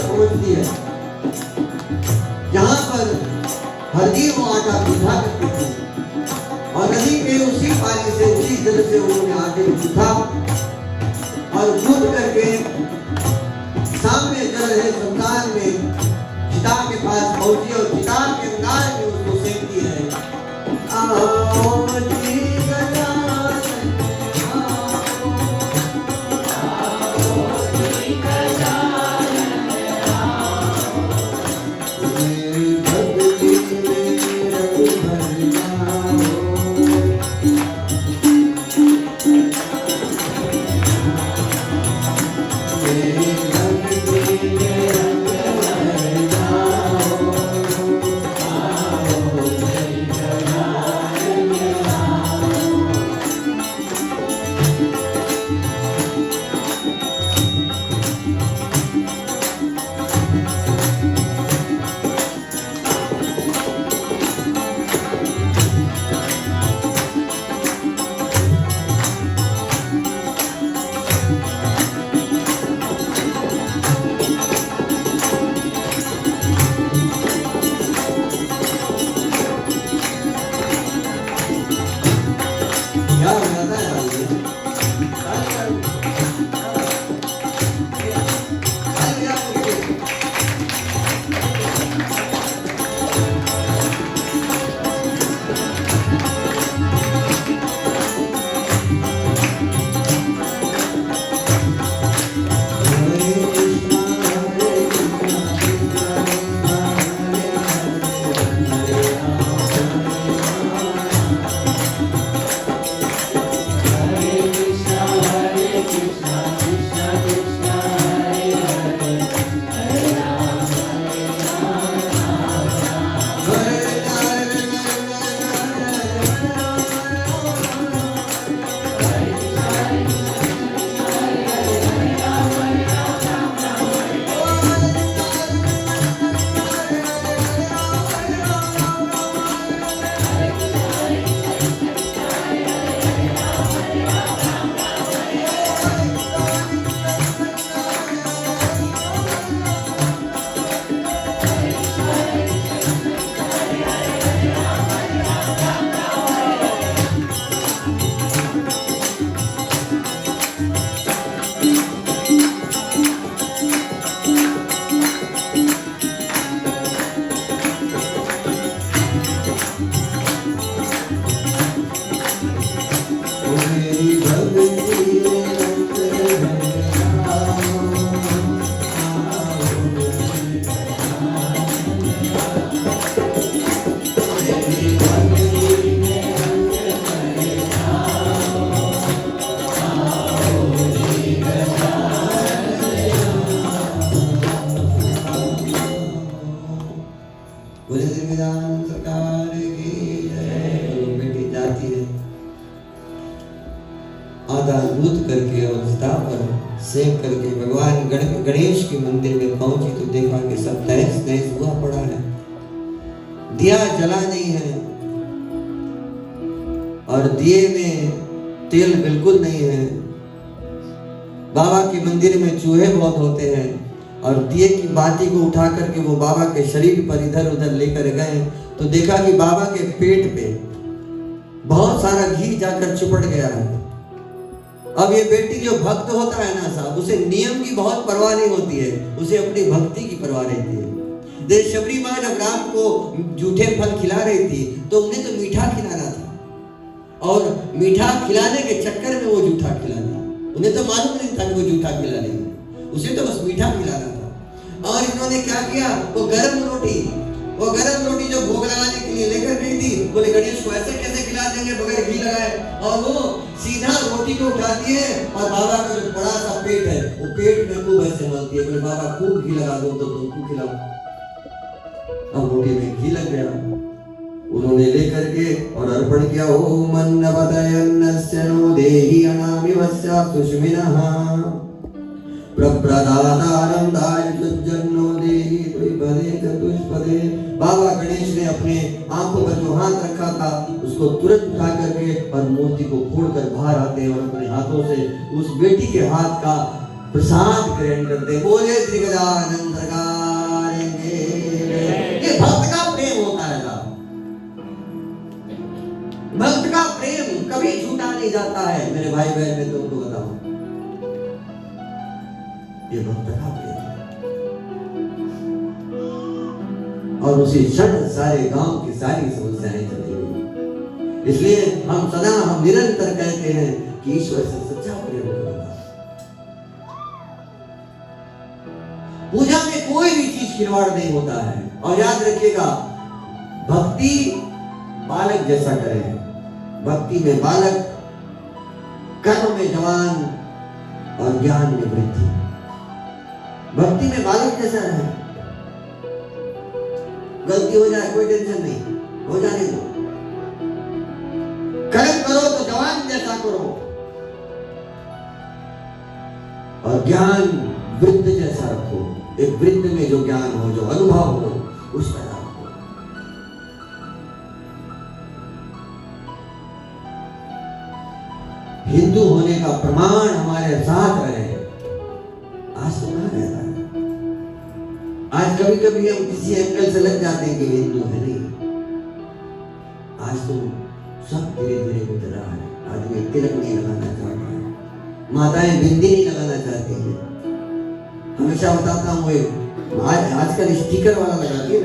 पहुंचती है जहां पर हरदीप वो आटा गूंथा करती थी, और नदी के उसी पानी से उसी जल से उन्होंने आटे गूंथा और गूंथ करके सामने जल है शमशान में चिता के पास पहुंची और चिता के अंगार में उसको सेकती है। आओ जी आधा दूध करके और चिता पर सेक करके भगवान गणेश के मंदिर में पहुंची तो देखा कि सब तहस नहस हुआ पड़ा है, दिया जला नहीं है और दिए में तेल बिल्कुल नहीं है। बाबा के मंदिर में चूहे बहुत होते हैं और दिए की बाती को उठा करके वो बाबा के शरीर पर इधर उधर लेकर गए तो देखा कि बाबा के पेट पे बहुत सारा घी जाकर चिपट गया है। अब ये बेटी जो भक्त होता है ना साहब, उसे नियम की बहुत परवाह नहीं होती है, उसे अपनी भक्ति की परवाह रहती है। देख शबरी माँ जब रात को जूठे फल खिला रही थी तो उन्हें तो मीठा खिलाना था और मीठा खिलाने के चक्कर में वो जूठा खिला दी। उन्हें तो मालूम नहीं था कि वो जूठा खिला रही है, उसे तो बस मीठा खिलाना था। और इन्होंने क्या किया, वो गरम रोटी जो भोग लगाने के लिए लेकर गई थी, बोले गणेश को ऐसे कैसे खिला देंगे बगैर घी लगाए, और वो सीधा रोटी को उठाती है और बाबा का जो बड़ा सा पेट है वो पेट में खूब ऐसे मलती है, बोले बाबा खूब घी लगा दो तो तुमको खिलाओ। अब रोटी में घी लग गया, उन्होंने लेकर के और अर्पण किया। ओम अन्नपतयन्नस्य नो देहि अनामिवस्य सुष्मिनः प्रप्रदातारं दायित्वजन्नो देहि द्विपदे चतुष्पदे। बाबा गणेश ने अपने आंखों पर जो हाथ रखा था उसको तुरंत उठा करके और मूर्ति को फोड़कर बाहर आते और अपने हाथों से उस बेटी के हाथ का प्रसाद ग्रहण करते। बोले श्री गजानन सरकार के। ये भक्त का प्रेम होता है साहब, भक्त का प्रेम कभी झूठा नहीं जाता है। मेरे भाई बहन मैं तुमको बताऊं, ये भक्त का प्रेम और उसी क्षण सारे गांव की सारी समस्याएं चली गई। इसलिए हम निरंतर कहते हैं कि ईश्वर से सच्चा प्रेम करो। पूजा में कोई भी चीज खिलवाड़ नहीं होता है। और याद रखिएगा, भक्ति बालक जैसा करें, भक्ति में बालक, कर्म में जवान और ज्ञान में वृद्धि। भक्ति में बालक जैसा रहे, गलती हो जाए कोई टेंशन नहीं, हो जाने दो। कर्म करो तो जवान जैसा करो और ज्ञान वृद्ध जैसा रखो। एक वृद्ध में जो ज्ञान हो, जो अनुभव हो, उस तरह रखो। हिंदू होने का प्रमाण हमारे साथ रहे। आज तो कहां रहता है? आज कभी कभी हम किसी एंगल से लग जाते हैं कि हिंदू है, नहीं। आज तो सब धीरे धीरे गुजर रहा है। आदमी तिलक नहीं लगाना चाहता है, माताएं बिंदी नहीं लगाना चाहती है। हमेशा बताता हूँ, आजकल स्टिकर वाला लगाती है।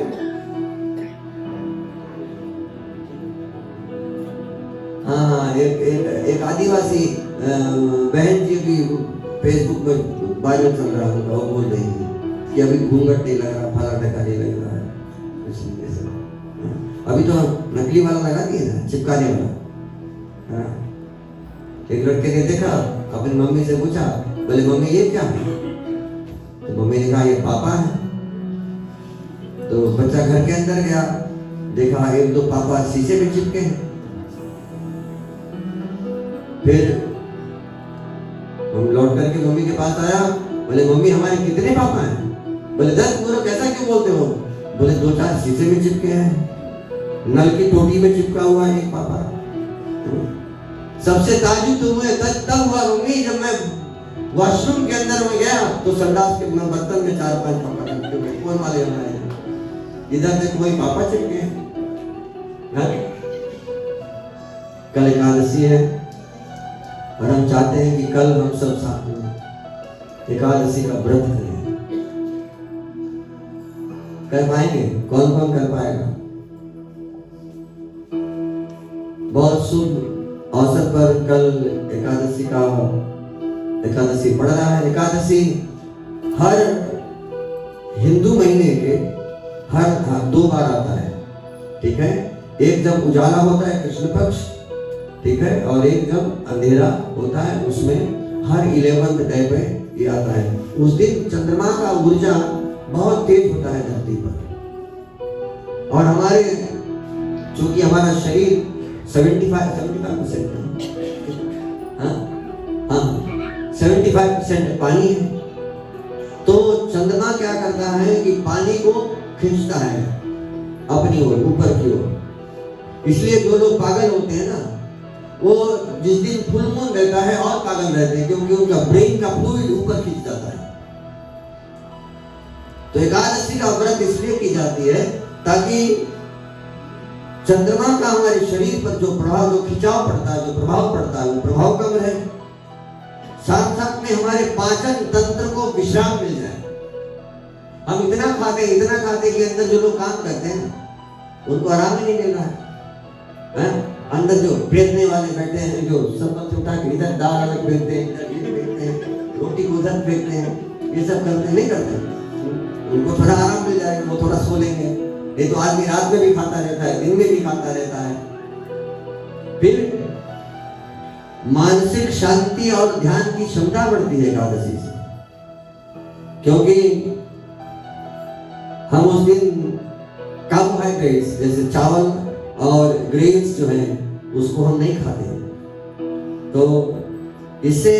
हाँ, एक आदिवासी बहन जी भी फेसबुक में वायरल चल रहा होगा, वो बोल रही है कि अभी घूंघट नहीं लग रहा, फला टका नहीं लग रहा है। अभी तो नकली वाला लगा दिए ना, चिपकाने वाला। एक लड़के ने देखा, अपनी मम्मी से पूछा, बोले मम्मी ये क्या है? तो मम्मी ने कहा ये पापा है। तो बच्चा घर के अंदर गया, देखा एक दो पापा शीशे में चिपके हैं। फिर हम लौट करके मम्मी के पास आया, बोले मम्मी हमारे कितने पापा हैं? बोले 10। बोलो कैसा क्यों बोलते हो? बोले 2-4 शीशे में चिपके हैं, नल की टोटी में चिपका हुआ है एक पापा। सबसे ताजुब तो मुझे तब हुआ मम्मी जब मैं वॉशरूम के अंदर में गया तो संडास के बर्तन में 4-5 पापा चिपके हुए। कौन वाले हमारे इधर देखो वही पापा चिपके हैं। कल एकादशी है और हम चाहते हैं कि कल हम सब साथ में एकादशी का व्रत करें। कर पाएंगे? कौन कौन कर पाएगा? बहुत शुभ अवसर पर कल एकादशी पड़ रहा है। एकादशी हर हिंदू महीने के हर 2 बार आता है, ठीक है। एक जब उजाला होता है कृष्ण पक्ष, ठीक है, और एक जब अंधेरा होता है, उसमें हर 11th डे पे ये आता है। उस दिन चंद्रमा का ऊर्जा बहुत तेज होता है धरती पर, और हमारे चूंकि हमारा शरीर 75% हाँ 75% पानी है। तो चंद्रमा क्या करता है कि पानी को खींचता है अपनी ओर, ऊपर की ओर। इसलिए जो लोग पागल होते हैं ना, वो जिस दिन फुल मून रहता है और पागल रहते हैं, क्योंकि उनका ब्रेन का फ्लूइड ऊपर खींच जाता है। तो एकादशी का व्रत इसलिए की जाती है ताकि चंद्रमा का हमारे शरीर पर जो प्रभाव, जो खिंचाव पड़ता है, जो प्रभाव पड़ता है, वो प्रभाव कम रहे। साथ साथ में हमारे पाचन तंत्र को विश्राम मिल जाए। हम इतना खाते कि अंदर जो लोग काम करते हैं उनको आराम ही नहीं मिल रहा है। अंदर जो बेचने वाले बैठे हैं, जो सब उठा के इधर दाल अलग फेंकते हैं, इधर ये फेंकते हैं, रोटी को उधर फेंकते हैं, ये सब करते नहीं करते। उनको थोड़ा आराम मिल जाएगा, वो थोड़ा सो लेंगे। ये तो आदमी रात में भी खाता रहता है, दिन में भी खाता रहता है। फिर मानसिक शांति और ध्यान की क्षमता बढ़ती है एकादशी से, क्योंकि हम उस दिन कार्बोहाइड्रेट्स जैसे चावल और ग्रेन्स जो है उसको हम नहीं खाते। तो इससे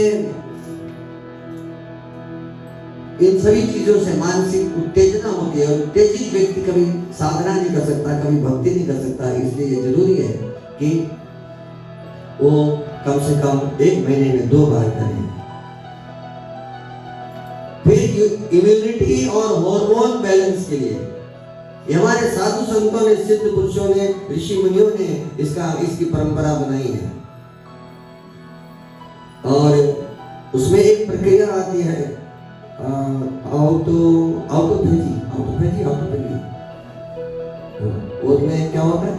इन सभी चीजों से मानसिक उत्तेजना होती है, और उत्तेजित व्यक्ति कभी साधना नहीं कर सकता, कभी भक्ति नहीं कर सकता। इसलिए ये जरूरी है कि वो कम से कम 1 महीने में 2 बार करें। फिर इम्यूनिटी और हार्मोन बैलेंस के लिए ये हमारे साधु संतों ने, सिद्ध पुरुषों ने, ऋषि मुनियों ने इसकी परंपरा बनाई है। और उसमें एक प्रक्रिया आती है ऑटोफेजी। उसमें क्या होता है,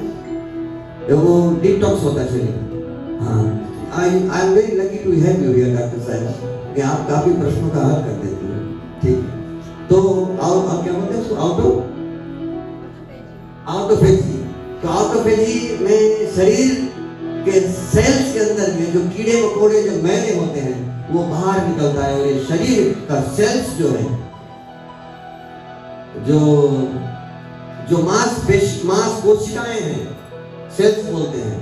वो डिटॉक्स होता है शरीर। हाँ, I am very lucky to have you here doctor साहब, कि आप काफी प्रश्नों का हल कर देते हैं। ठीक, तो आप क्या बोलते हैं उसको, ऑटोफेजी। तो ऑटोफेजी में शरीर के सेल्स के अंदर में जो कीड़े मकोड़े, जो मैले होते हैं, वो बाहर निकलता है। और ये शरीर का सेल्स जो है, जो मांस कोशिकाएं हैं, सेल्स बोलते हैं,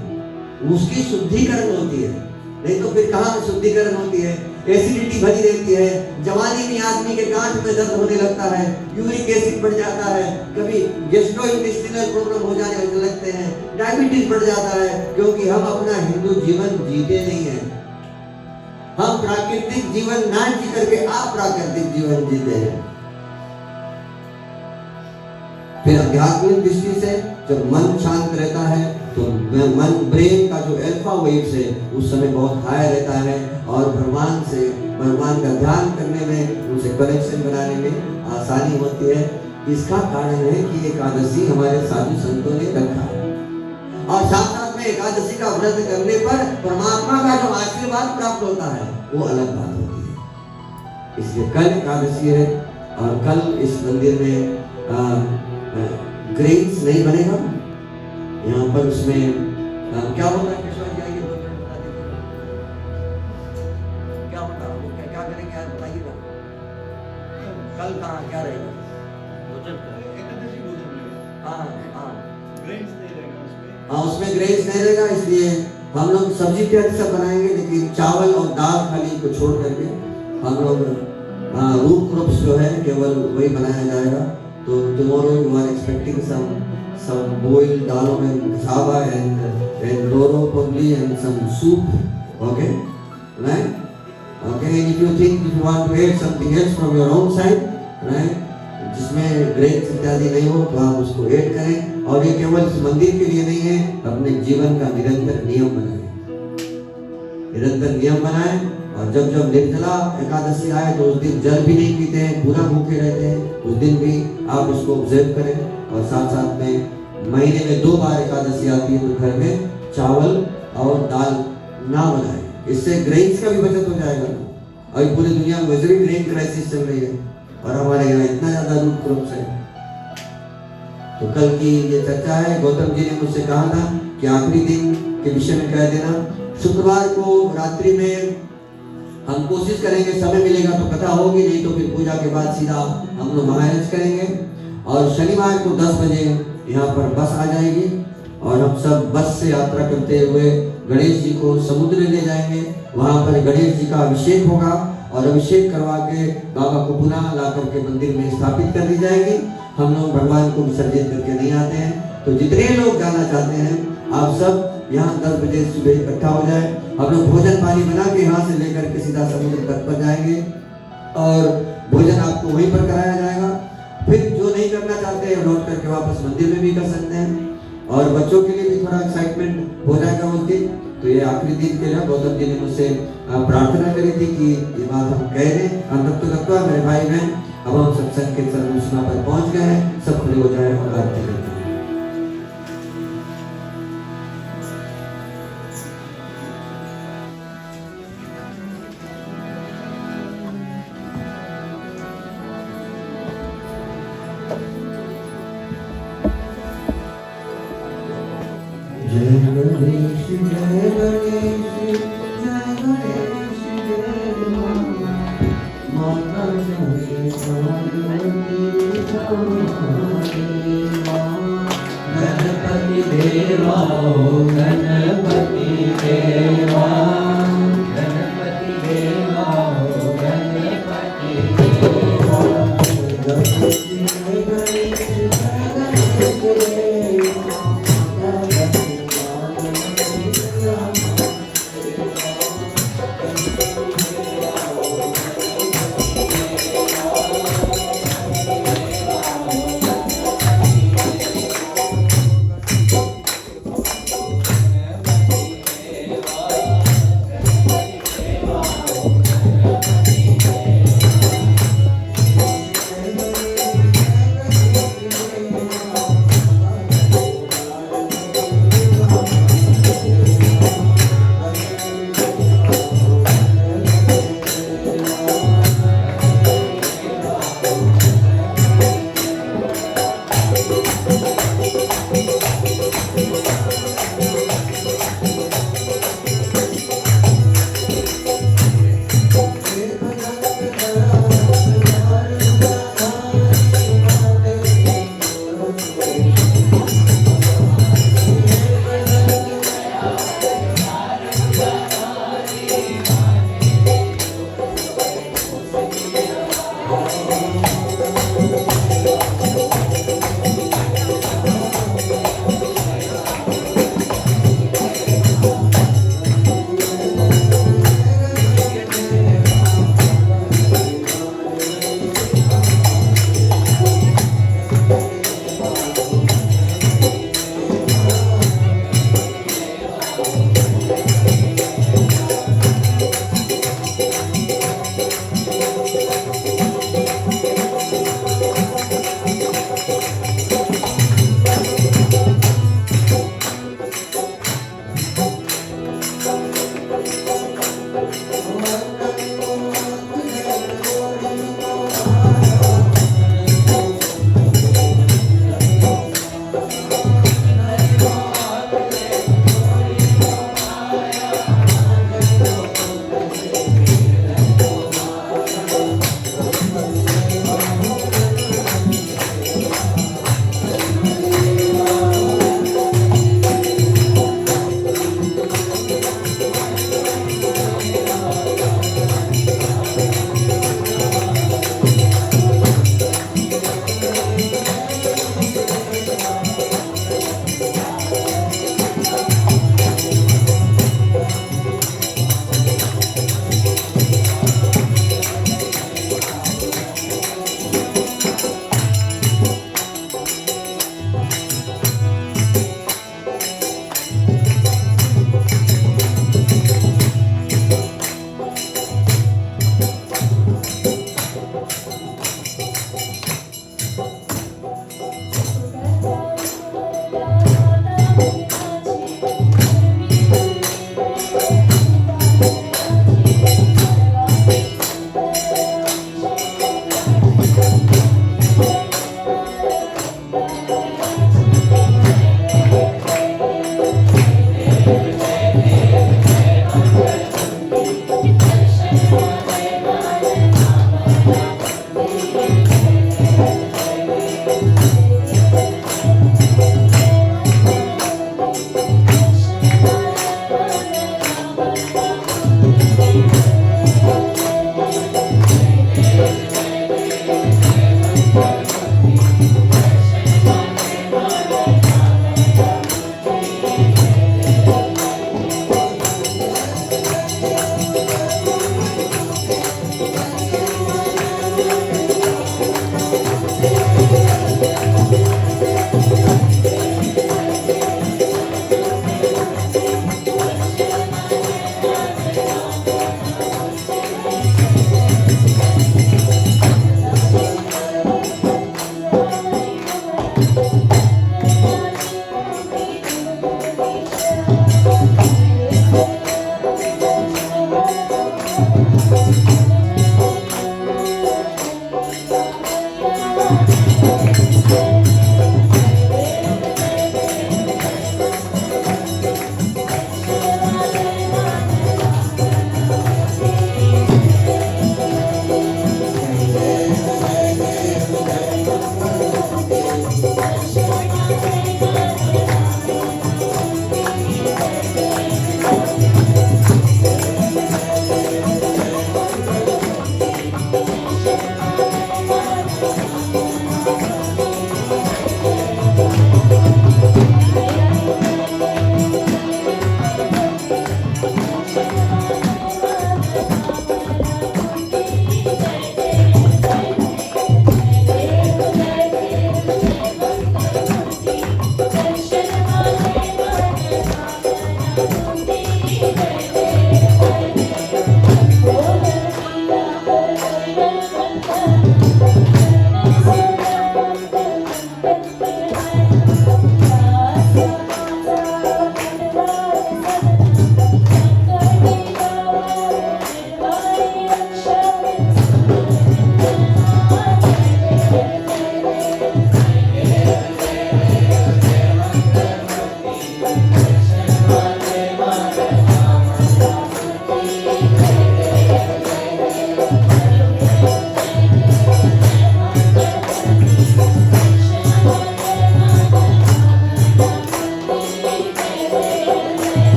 उसकी शुद्धिकरण होती है। नहीं तो फिर कहाँ शुद्धिकरण होती है? एसिडिटी भरी रहती है। जवानी में आदमी के गांठ में दर्द होने लगता है, यूरिक एसिड बढ़ जाता है, कभी गैस्ट्रोइंटेस्टाइनल प्रॉब्लम हो जाने लगते हैं, डायबिटीज बढ़ जाता है, क्योंकि हम अपना हिंदू जीवन जीते नहीं है। हम प्राकृतिक जीवन ना जी करके अप्राकृतिक जीवन जीते हैं। फिर आध्यात्मिक दृष्टि से जब मन शांत रहता है तो मन, ब्रेन का जो अल्फा वेव्स है उस समय बहुत हाई रहता है, और भगवान का ध्यान करने में, उनसे कनेक्शन बनाने में आसानी होती है। इसका कारण है कि एकादशी हमारे साधु संतों ने रखा है। और साथ साथ में एकादशी का व्रत करने पर परमात्मा का जो आशीर्वाद प्राप्त होता है वो अलग बात होती है। इसलिए कल एकादशी है, और कल इस मंदिर में ग्रेन्स नहीं बनेगा। यहाँ पर उसमें क्या होता है, क्या होता है, क्या करेंगे यार बताइएगा। कल कहाँ क्या रहेगा? हाँ, उसमें ग्रेन्स नहीं रहेगा। इसलिए हम लोग सब्जी इत्यादि सब बनाएंगे, लेकिन चावल और दाल खाली को छोड़ करके हम लोग रूट क्रॉप्स जो है केवल वही बनाया जाएगा। तो tomorrow you are expecting some boiled dal and chava and roro probably and some soup, okay, right? Okay, and if you think if you want to add something else from your own side, right, जिसमें grains इत्यादि नहीं हो तो आप उसको add करें। और ये केवल इस मंदिर के लिए नहीं है, अपने जीवन का निरंतर नियम बनाएं। और जब जब निर्जला एकादशी आए तो उस दिन जल भी नहीं पीते हैं, पूरा भूखे रहते हैं, उस दिन भी आप उसको ऑब्जर्व करें। और साथ साथ में महीने में 2 बार एकादशी आती है तो घर में चावल और दाल ना बनाएं। इससे ग्रेन्स का भी बचत हो जाएगा। और पूरी दुनिया में वैसे भी ग्रेन क्राइसिस चल रही है, और हमारे यहाँ इतना ज्यादा रूट क्रॉप्स है। तो कल की ये चर्चा है। गौतम जी ने मुझसे कहा था कि आखिरी दिन के विषय में कह देना। शुक्रवार को रात्रि में हम कोशिश करेंगे, समय मिलेगा तो कथा होगी, नहीं तो फिर पूजा के बाद सीधा हम लोग महाराज करेंगे। और शनिवार को 10 बजे यहाँ पर बस आ जाएगी, और हम सब बस से यात्रा करते हुए गणेश जी को समुद्र ले जाएंगे। वहाँ पर गणेश जी का अभिषेक होगा, और अभिषेक करवा के बाबा को पुनः ला करके मंदिर में स्थापित कर दी जाएगी। हम लोग भगवान को विसर्जित करके नहीं आते हैं। तो जितने लोग जाना चाहते हैं आप सब यहाँ 10 बजे सुबह इकट्ठा हो जाए। हम लोग भोजन पानी बना के यहाँ से लेकर के सीधा समुद्र तट पर जाएंगे और भोजन आपको वहीं पर कराया जाएगा। फिर जो नहीं करना चाहते हैं लौट करके वापस मंदिर में भी कर सकते हैं। और बच्चों के लिए भी थोड़ा एक्साइटमेंट हो जाएगा उस दिन। तो ये आखिरी दिन के लिए गौतम जी ने मुझसे प्रार्थना करी थी कि ये बात हम कह दें। अंत तक मेरे भाई बहन अब हम सत्संग के चरण सीमा पर पहुंच गए हैं। सब खड़े हो जाए और आरती करें। जय गणेश जय गणेश जय गणेश जय माता जय पार्वती गणपति देवा गणपति देवा गणपति देवा गणपति देवा गणेश जय गणेश जय गणेश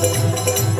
है।